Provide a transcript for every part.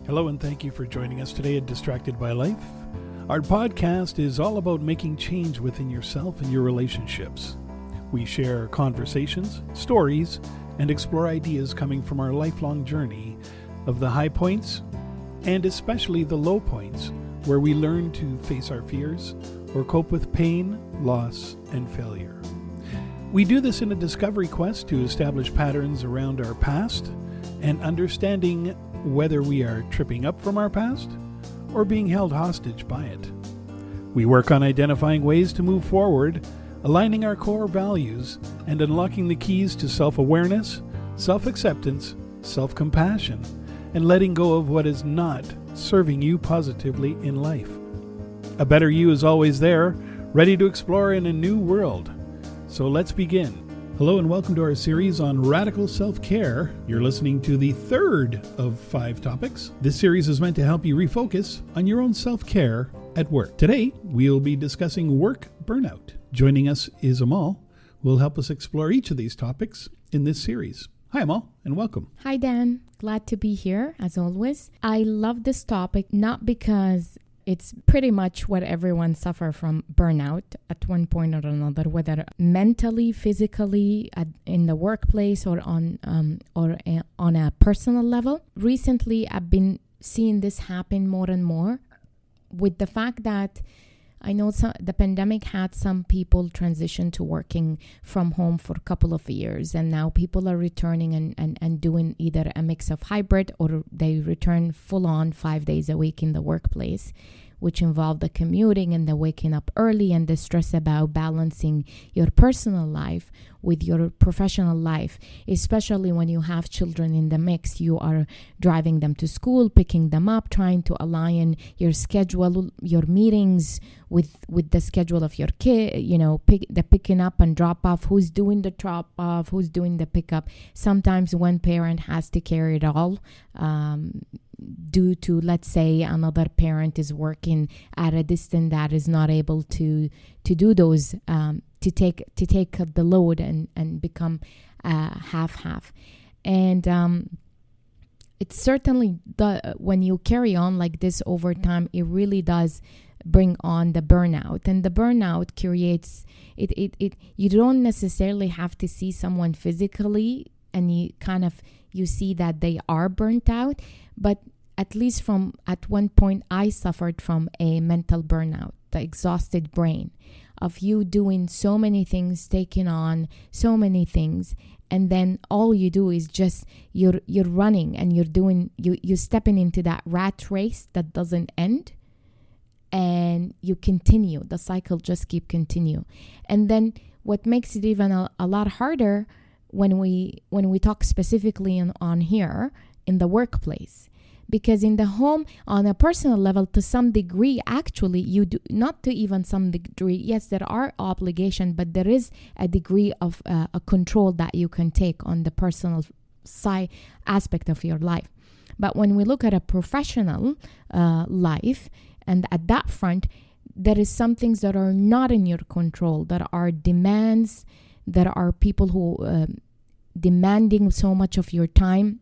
Hello and thank you for joining us today at Distracted by Life. Our podcast is all about making change within yourself and your relationships. We share conversations, stories, and explore ideas coming from our lifelong journey of the high points and especially the low points where we learn to face our fears or cope with pain, loss, and failure. We do this in a discovery quest to establish patterns around our past and understanding whether we are tripping up from our past or being held hostage by it. We work on identifying ways to move forward, aligning our core values, and unlocking the keys to self-awareness, self-acceptance, self-compassion, and letting go of what is not serving you positively in life. A better you is always there, ready to explore in a new world. So let's begin. Hello and welcome to our series on radical self-care. You're listening to the third of 5 topics. This series is meant to help you refocus on your own self-care at work. Today, we'll be discussing work burnout. Joining us is Amal, who will help us explore each of these topics in this series. Hi, Amal, and welcome. Hi, Dan. Glad to be here, as always. I love this topic, not because it's pretty much what everyone suffers from burnout at one point or another, whether mentally, physically, in the workplace or on a personal level. Recently, I've been seeing this happen more and more with the fact that I know the pandemic had some people transition to working from home for a couple of years, and now people are returning and doing either a mix of hybrid or they return full on 5 days a week in the workplace, which involve the commuting and the waking up early and the stress about balancing your personal life with your professional life, especially when you have children in the mix. You are driving them to school, picking them up, trying to align your schedule, your meetings with the schedule of your kid, the picking up and drop off, who's doing the drop off, who's doing the pickup. Sometimes one parent has to carry it all, due to, let's say, another parent is working at a distance that is not able to do those, to take the load and become half. And it's certainly, when you carry on like this over time, it really does bring on the burnout. And the burnout creates, you don't necessarily have to see someone physically and you see that they are burnt out, but at least at one point I suffered from a mental burnout, the exhausted brain of you doing so many things, taking on so many things, and then all you do is just you're running and you're stepping into that rat race that doesn't end, and you continue, the cycle just continue. And then what makes it even a lot harder when we talk specifically on here in the workplace, because in the home, on a personal level, to some degree, actually, you do not to even some degree. Yes, there are obligations, but there is a degree of a control that you can take on the personal side aspect of your life. But when we look at a professional life, and at that front, there is some things that are not in your control. There are demands. There are people who demanding so much of your time,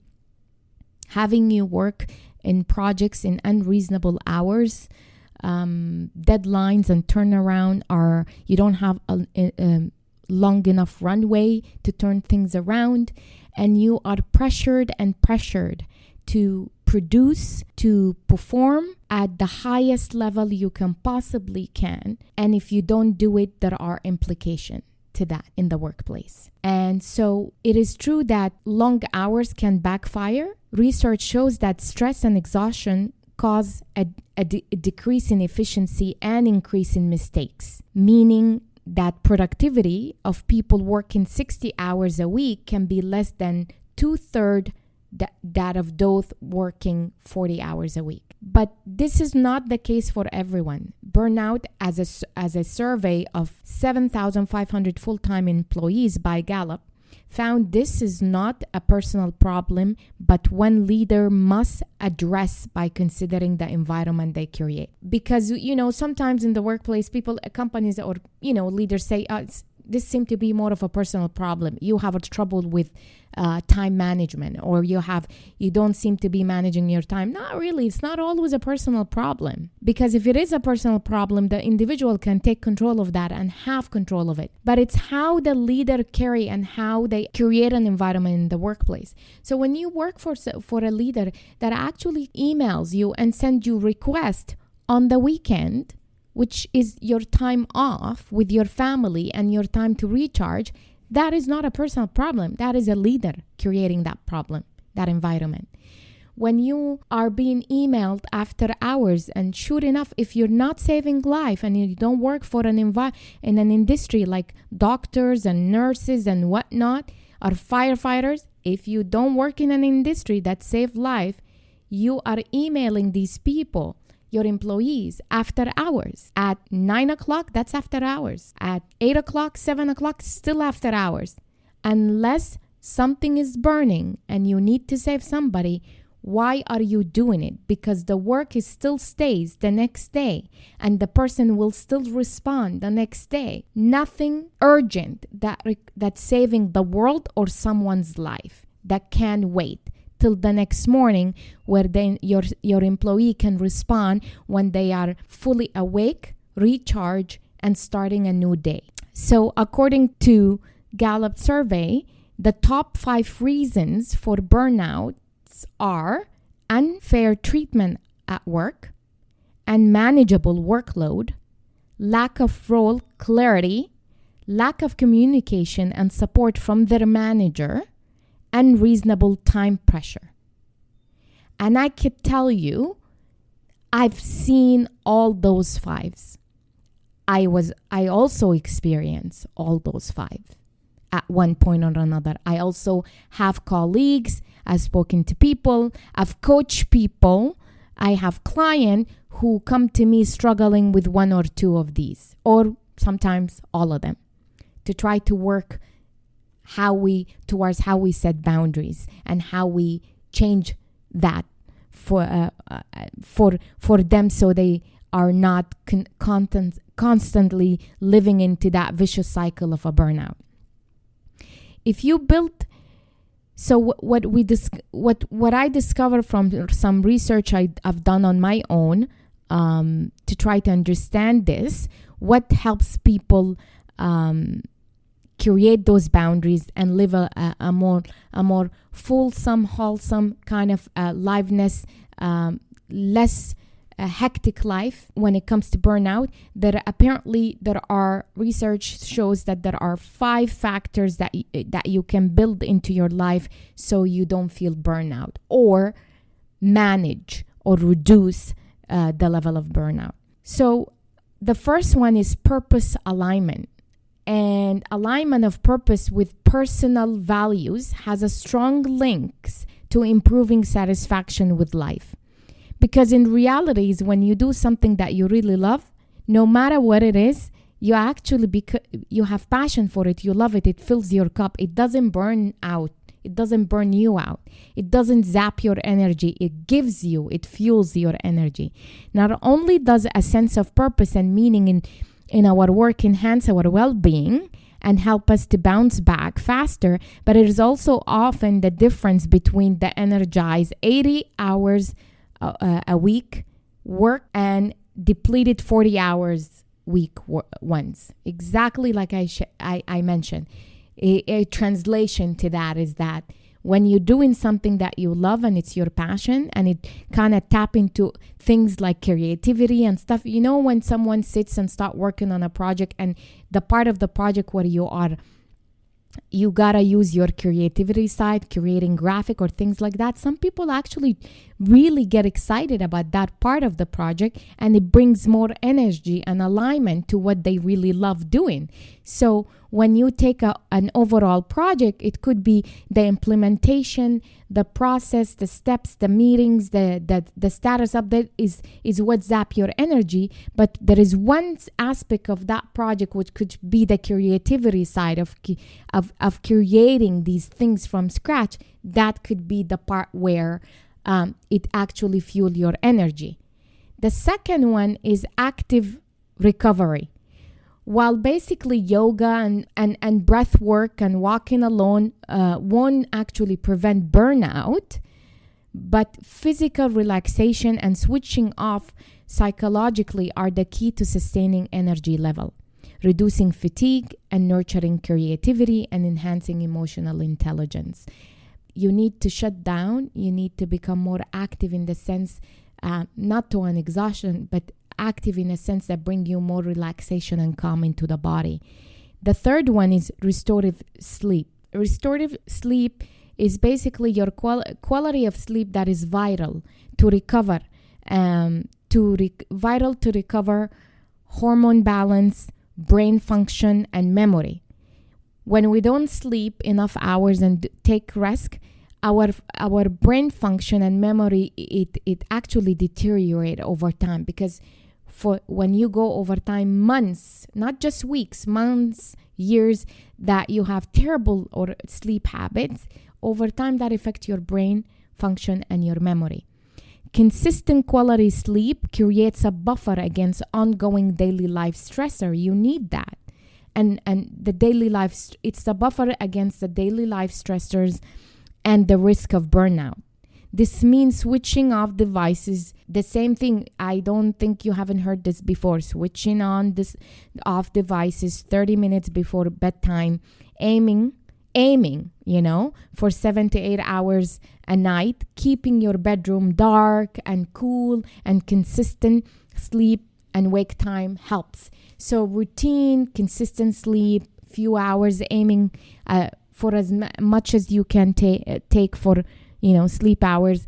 having you work in projects in unreasonable hours, deadlines and turnaround you don't have a long enough runway to turn things around, and you are pressured to produce, to perform at the highest level you can possibly can. And if you don't do it, there are implications to that in the workplace. And so it is true that long hours can backfire. Research shows that stress and exhaustion cause a decrease in efficiency and increase in mistakes, meaning that productivity of people working 60 hours a week can be less than 2/3 that of those working 40 hours a week. But this is not the case for everyone. Burnout, as a survey of 7,500 full-time employees by Gallup, found this is not a personal problem, but one leader must address by considering the environment they create. Because, sometimes in the workplace, companies or, leaders say, this seems to be more of a personal problem. You have a trouble with time management, or you don't seem to be managing your time. Not really. It's not always a personal problem, because if it is a personal problem, the individual can take control of that and have control of it. But it's how the leader carry and how they create an environment in the workplace. So when you work for a leader that actually emails you and sends you requests on the weekend, which is your time off with your family and your time to recharge, that is not a personal problem. That is a leader creating that problem, that environment. When you are being emailed after hours, and sure enough, if you're not saving life and you don't work for in an industry like doctors and nurses and whatnot, or firefighters, if you don't work in an industry that save life, you are emailing these people, your employees, after hours. At 9 o'clock, that's after hours. At 8 o'clock, 7 o'clock, still after hours. Unless something is burning and you need to save somebody, why are you doing it? Because the work still stays the next day, and the person will still respond the next day. Nothing urgent that's saving the world or someone's life that can wait till the next morning, where then your employee can respond when they are fully awake, recharge, and starting a new day. So according to Gallup survey, the top 5 reasons for burnout are unfair treatment at work, unmanageable workload, lack of role clarity, lack of communication and support from their manager, unreasonable time pressure. And I could tell you, I've seen all those 5s. I also experienced all those 5 at one point or another. I also have colleagues, I've spoken to people, I've coached people, I have clients who come to me struggling with 1 or 2 of these, or sometimes all of them, to try to work towards how we set boundaries and how we change that for them, so they are not constantly living into that vicious cycle of a burnout. If you build, so what I discovered from some research I've done on my own to try to understand this, what helps people create those boundaries and live a more fulsome, wholesome kind of liveness, less hectic life when it comes to burnout. There are research shows that there are 5 factors that you can build into your life so you don't feel burnout, or manage or reduce the level of burnout. So the first one is purpose alignment. And alignment of purpose with personal values has a strong links to improving satisfaction with life. Because in reality, when you do something that you really love, no matter what it is, you actually you have passion for it, you love it, it fills your cup, it doesn't burn out, it doesn't burn you out, it doesn't zap your energy, it gives you, it fuels your energy. Not only does a sense of purpose and meaning in our work enhance our well-being and help us to bounce back faster, but it is also often the difference between the energized 80 hours a week work and depleted 40 hours week ones. Exactly like I mentioned. A translation to that is that when you're doing something that you love and it's your passion, and it kind of tap into things like creativity and stuff, when someone sits and start working on a project, and the part of the project where you gotta use your creativity side, creating graphic or things like that, some people actually really get excited about that part of the project, and it brings more energy and alignment to what they really love doing. So when you take an overall project, it could be the implementation, the process, the steps, the meetings, the status update is what zap your energy. But there is one aspect of that project which could be the creativity side of creating these things from scratch. That could be the part where it actually fuels your energy. The second one is active recovery. while basically yoga and breath work and walking alone won't actually prevent burnout, but physical relaxation and switching off psychologically are the key to sustaining energy level, reducing fatigue, and nurturing creativity and enhancing emotional intelligence. You need to shut down. You need to become more active in the sense, not to an exhaustion, but active in a sense that bring you more relaxation and calm into the body. The third one is restorative sleep. Restorative sleep is basically your quality of sleep that is vital to recover, vital to recover hormone balance, brain function, and memory. When we don't sleep enough hours and take rest, our brain function and memory, it actually deteriorate over time, because for when you go over time, months, not just weeks, months, years, that you have terrible or sleep habits, over time that affect your brain function and your memory. Consistent quality sleep creates a buffer against ongoing daily life stressor. You need that. And the daily life, it's the buffer against the daily life stressors and the risk of burnout. This means switching off devices. The same thing, I don't think you haven't heard this before. Switching off devices 30 minutes before bedtime, aiming, for 7 to 8 hours a night, keeping your bedroom dark and cool, and consistent sleep and wake time helps. So routine, consistent sleep, few hours, aiming for as much as you can take for sleep hours.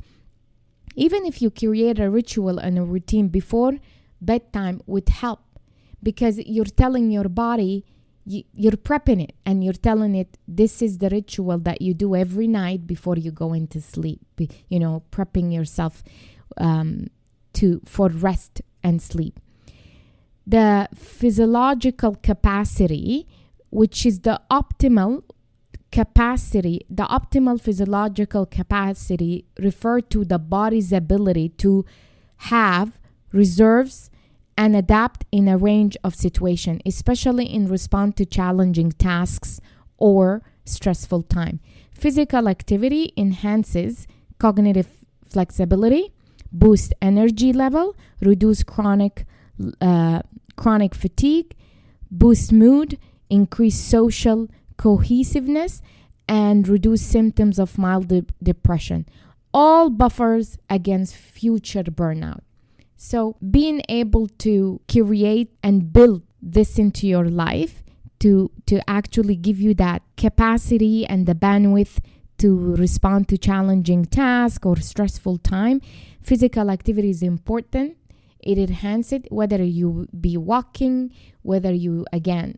Even if you create a ritual and a routine before bedtime would help, because you're telling your body, you're prepping it, and you're telling it this is the ritual that you do every night before you go into sleep. Prepping yourself for rest and sleep. The physiological capacity, which is the optimal physiological capacity, refer to the body's ability to have reserves and adapt in a range of situations, especially in response to challenging tasks or stressful time. Physical activity enhances cognitive flexibility, boosts energy level, reduce chronic fatigue, boost mood, increase social cohesiveness, and reduce symptoms of mild depression. All buffers against future burnout. So being able to create and build this into your life to actually give you that capacity and the bandwidth to respond to challenging tasks or stressful time, physical activity is important. It enhances it, whether you be walking, whether you, again,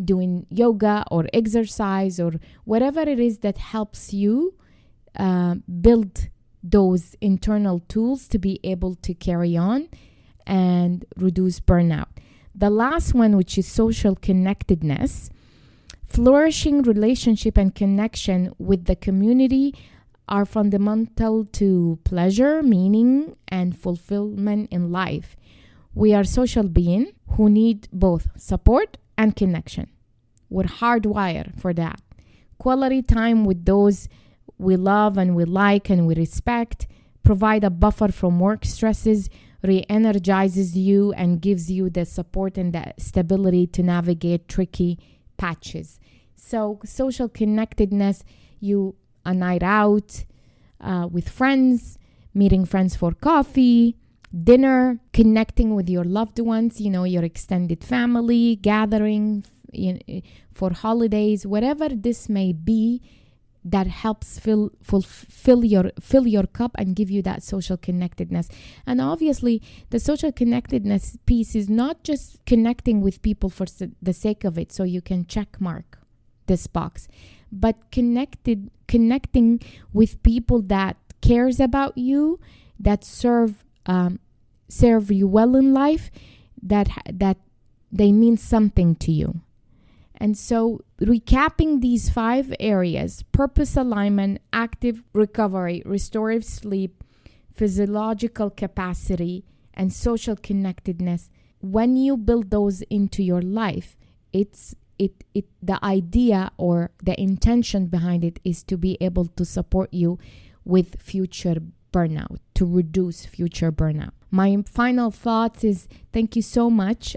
doing yoga or exercise or whatever it is that helps you build those internal tools to be able to carry on and reduce burnout. The last one, which is social connectedness, flourishing relationship and connection with the community are fundamental to pleasure, meaning, and fulfillment in life. We are social beings who need both support and connection. We're hardwired for that. Quality time with those we love and we like and we respect provide a buffer from work stresses, re-energizes you, and gives you the support and the stability to navigate tricky patches. So social connectedness, a night out with friends, meeting friends for coffee, dinner, connecting with your loved ones, your extended family, gathering for holidays, whatever this may be, that helps fill your cup and give you that social connectedness. And obviously, the social connectedness piece is not just connecting with people for the sake of it, so you can check mark this box, but connecting with people that cares about you, that serve you well in life, that they mean something to you. And so recapping these 5 areas: purpose alignment, active recovery, restorative sleep, physiological capacity, and social connectedness, when you build those into your life, the idea or the intention behind it is to be able to support you with future burnout, to reduce future burnout. My final thoughts is thank you so much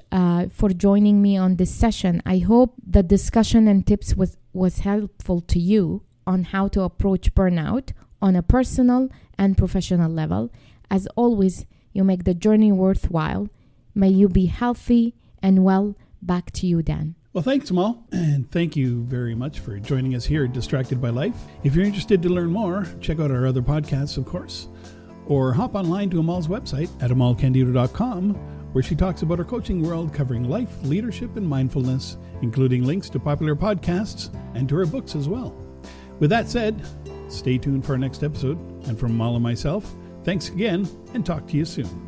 for joining me on this session. I hope the discussion and tips was helpful to you on how to approach burnout on a personal and professional level. As always, you make the journey worthwhile. May you be healthy and well. Back to you, Dan. Well, thanks, Amal. And thank you very much for joining us here at Distracted by Life. If you're interested to learn more, check out our other podcasts, of course, or hop online to Amal's website at amalcandido.com, where she talks about her coaching world covering life, leadership, and mindfulness, including links to popular podcasts and to her books as well. With that said, stay tuned for our next episode. And from Amal and myself, thanks again, and talk to you soon.